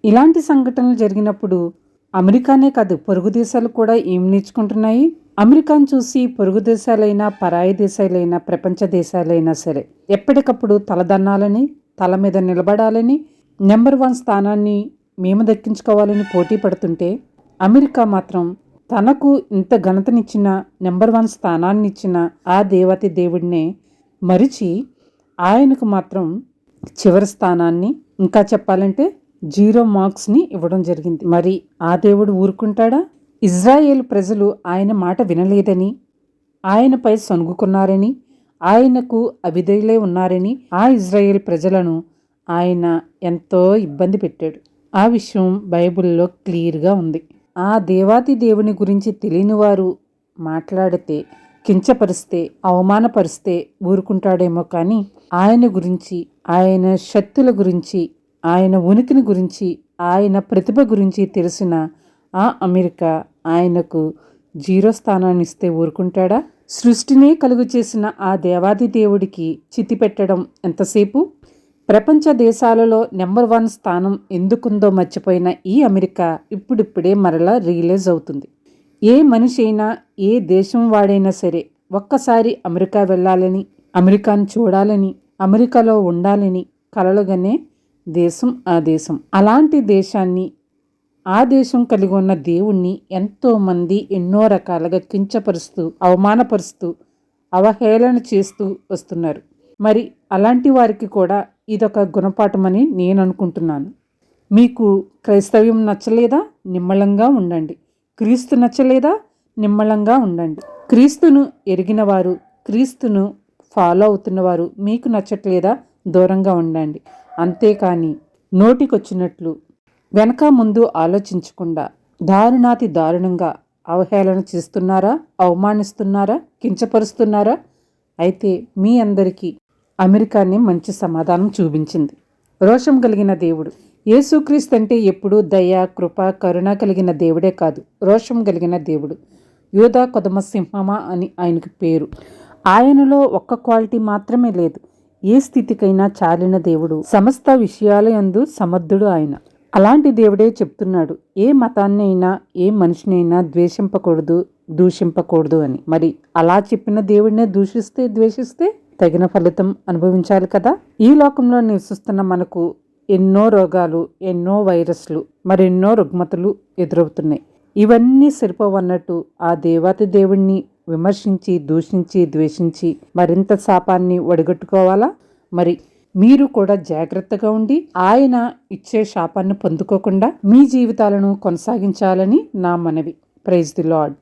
ఇలాంటి సంఘటనలు జరిగినప్పుడు అమెరికానే కాదు, పొరుగు దేశాలు కూడా ఏం నేర్చుకుంటున్నాయి? అమెరికాను చూసి పొరుగు దేశాలైనా, పరాయి దేశాలైనా, ప్రపంచ దేశాలైనా సరే ఎప్పటికప్పుడు తలదన్నాలని, తల మీద నిలబడాలని, నెంబర్ 1 స్థానాన్ని మేము దక్కించుకోవాలని పోటీ పడుతుంటే, అమెరికా మాత్రం తనకు ఇంత ఘనతనిచ్చిన, నెంబర్ 1 స్థానాన్ని ఇచ్చిన ఆ దేవతి దేవుడినే మరిచి ఆయనకు మాత్రం చివరి స్థానాన్ని, ఇంకా చెప్పాలంటే 0 మార్క్స్ని ఇవ్వడం జరిగింది. మరి ఆ దేవుడు ఊరుకుంటాడా? ఇజ్రాయేల్ ప్రజలు ఆయన మాట వినలేదని, ఆయనపై సొనుగుకున్నారని, ఆయనకు అవిధేయులై ఉన్నారని ఆ ఇజ్రాయేల్ ప్రజలను ఆయన ఎంతో ఇబ్బంది పెట్టాడు. ఆ విషయం బైబిల్లో క్లియర్గా ఉంది. ఆ దేవాతి దేవుని గురించి తెలియని వారు మాట్లాడితే, కించపరిస్తే, అవమానపరిస్తే ఊరుకుంటాడేమో కానీ ఆయన గురించి, ఆయన శక్తుల గురించి, ఆయన ఉనికిని గురించి, ఆయన ప్రతిభ గురించి తెలిసిన ఆ అమెరికా ఆయనకు 0 స్థానాన్ని ఇస్తే ఊరుకుంటాడా? సృష్టినే కలుగు చేసిన ఆ దేవాది దేవుడికి చితి పెట్టడం ఎంతసేపు? ప్రపంచ దేశాలలో నెంబర్ 1 స్థానం ఎందుకుందో మర్చిపోయిన ఈ అమెరికా ఇప్పుడిప్పుడే మరలా రియలైజ్ అవుతుంది. ఏ మనిషి అయినా, ఏ దేశం వాడైనా సరే ఒక్కసారి అమెరికా వెళ్ళాలని, అమెరికాను చూడాలని, అమెరికాలో ఉండాలని కలలుగనే దేశం ఆ దేశం. అలాంటి దేశాన్ని, ఆ దేశం కలిగి ఉన్న దేవుణ్ణి ఎంతోమంది ఎన్నో రకాలుగా కించపరుస్తూ, అవమానపరుస్తూ, అవహేళన చేస్తూ వస్తున్నారు. మరి అలాంటి వారికి కూడా ఇదొక గుణపాఠమని నేను అనుకుంటున్నాను. మీకు క్రైస్తవ్యం నచ్చలేదా? నిమ్మళంగా ఉండండి. క్రీస్తు నచ్చలేదా? నిమ్మళంగా ఉండండి. క్రీస్తును ఎరిగిన వారు, క్రీస్తును ఫాలో అవుతున్నవారు మీకు నచ్చట్లేదా? దూరంగా ఉండండి. అంతేకాని నోటికొచ్చినట్లు వెనక ముందు ఆలోచించకుండా దారుణాతి దారుణంగా అవహేళన చేస్తున్నారా? అవమానిస్తున్నారా? కించపరుస్తున్నారా? అయితే మీ అందరికీ అమెరికానే మంచి సమాధానం చూపించింది. రోషం కలిగిన దేవుడు యేసుక్రీస్తు అంటే ఎప్పుడూ దయ, కృప, కరుణ కలిగిన దేవుడే కాదు, రోషం కలిగిన దేవుడు. యూదా కొదమ సింహమా అని ఆయనకు పేరు. ఆయనలో ఒక్క క్వాలిటీ మాత్రమే లేదు. ఏ స్థితికైనా చాలిన దేవుడు, సమస్త విషయాల యందు సమర్థుడు ఆయన. అలాంటి దేవుడే చెప్తున్నాడు, ఏ మతాన్ని అయినా, ఏ మనిషినైనా ద్వేషింపకూడదు, దూషింపకూడదు అని. మరి అలా చెప్పిన దేవుడినే దూషిస్తే, ద్వేషిస్తే తగిన ఫలితం అనుభవించాలి కదా. ఈ లోకంలో నివసిస్తున్న మనకు ఎన్నో రోగాలు, ఎన్నో వైరస్లు, మరెన్నో రుగ్మతలు ఎదురవుతున్నాయి. ఇవన్నీ సరిపోవన్నట్టు ఆ దేవాతి దేవుణ్ణి విమర్శించి, దూషించి, ద్వేషించి మరింత శాపాన్ని ఒడిగట్టుకోవాలా? మరి మీరు కూడా జాగ్రత్తగా ఉండి ఆయన ఇచ్చే శాపాన్ని పొందుకోకుండా మీ జీవితాలను కొనసాగించాలని నా మనవి. Praise the lord.